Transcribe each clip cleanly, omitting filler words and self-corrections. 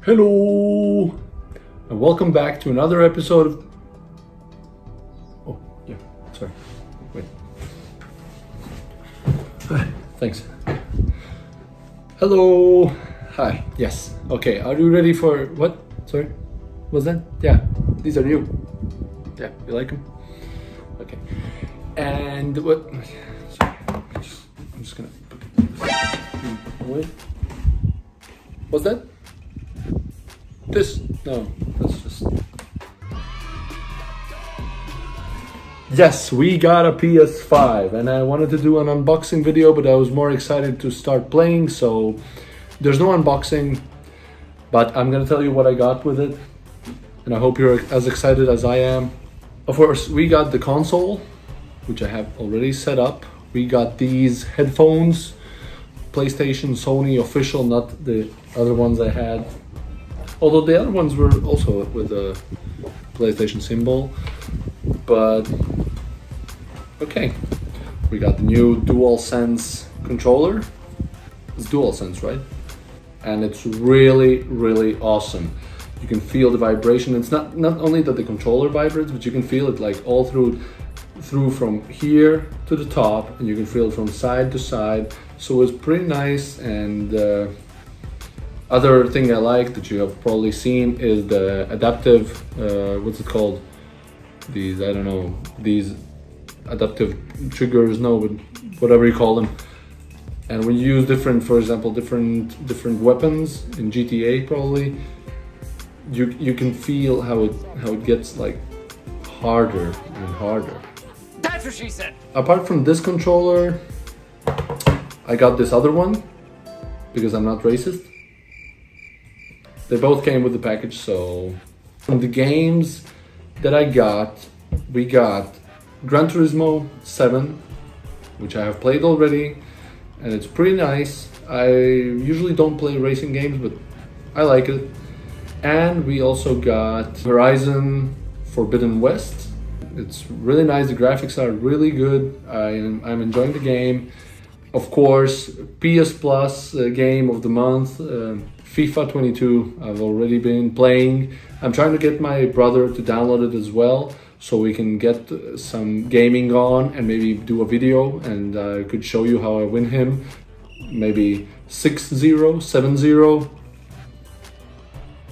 Hello, and welcome back to another episode of... Oh, yeah, sorry, wait. Thanks. Hello, hi, yes, okay, are you ready for... What? Sorry, what's that? Yeah, these are you. Yeah, you like them? Okay, and what... Sorry, I'm just gonna put it away. What's that? This? No, that's just... Yes, we got a PS5 and I wanted to do an unboxing video, but I was more excited to start playing, so there's no unboxing, but I'm gonna tell you what I got with it, and I hope you're as excited as I am. Of course, we got the console, which I have already set up. We got these headphones, PlayStation, Sony official, not the other ones I had. Although the other ones were also with a PlayStation symbol, but okay. We got the new DualSense controller. It's DualSense, right? And it's really, really awesome. You can feel the vibration. It's not only that the controller vibrates, but you can feel it like all through from here to the top, and you can feel it from side to side. So it's pretty nice. And other thing I like that you have probably seen is the adaptive, what's it called? These, I don't know, these adaptive triggers, no, but whatever you call them. And when you use different, for example, different weapons in GTA, probably, you can feel how it gets like harder and harder. That's what she said. Apart from this controller, I got this other one because I'm not racist. They both came with the package, so... From the games that I got, we got Gran Turismo 7, which I have played already, and it's pretty nice. I usually don't play racing games, but I like it. And we also got Horizon Forbidden West. It's really nice, the graphics are really good. I'm enjoying the game. Of course, PS Plus game of the month, FIFA 22, I've already been playing. I'm trying to get my brother to download it as well, so we can get some gaming on and maybe do a video, and I could show you how I win him. Maybe 6-0, 7-0.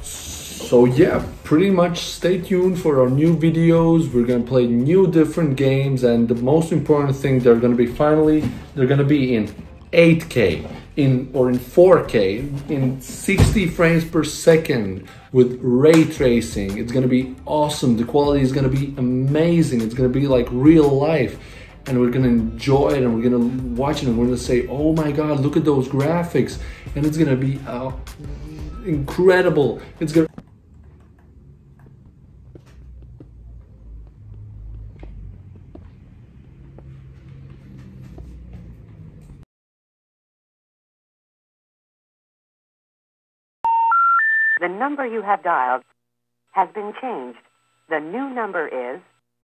So yeah, pretty much stay tuned for our new videos. We're gonna play new different games, and the most important thing, they're gonna be in 8K, in 4K, in 60 frames per second with ray tracing. It's gonna be awesome. The quality is gonna be amazing. It's gonna be like real life, and we're gonna enjoy it, and we're gonna watch it, and we're gonna say, oh my God, look at those graphics. And it's gonna be incredible. It's gonna... The number you have dialed has been changed. The new number is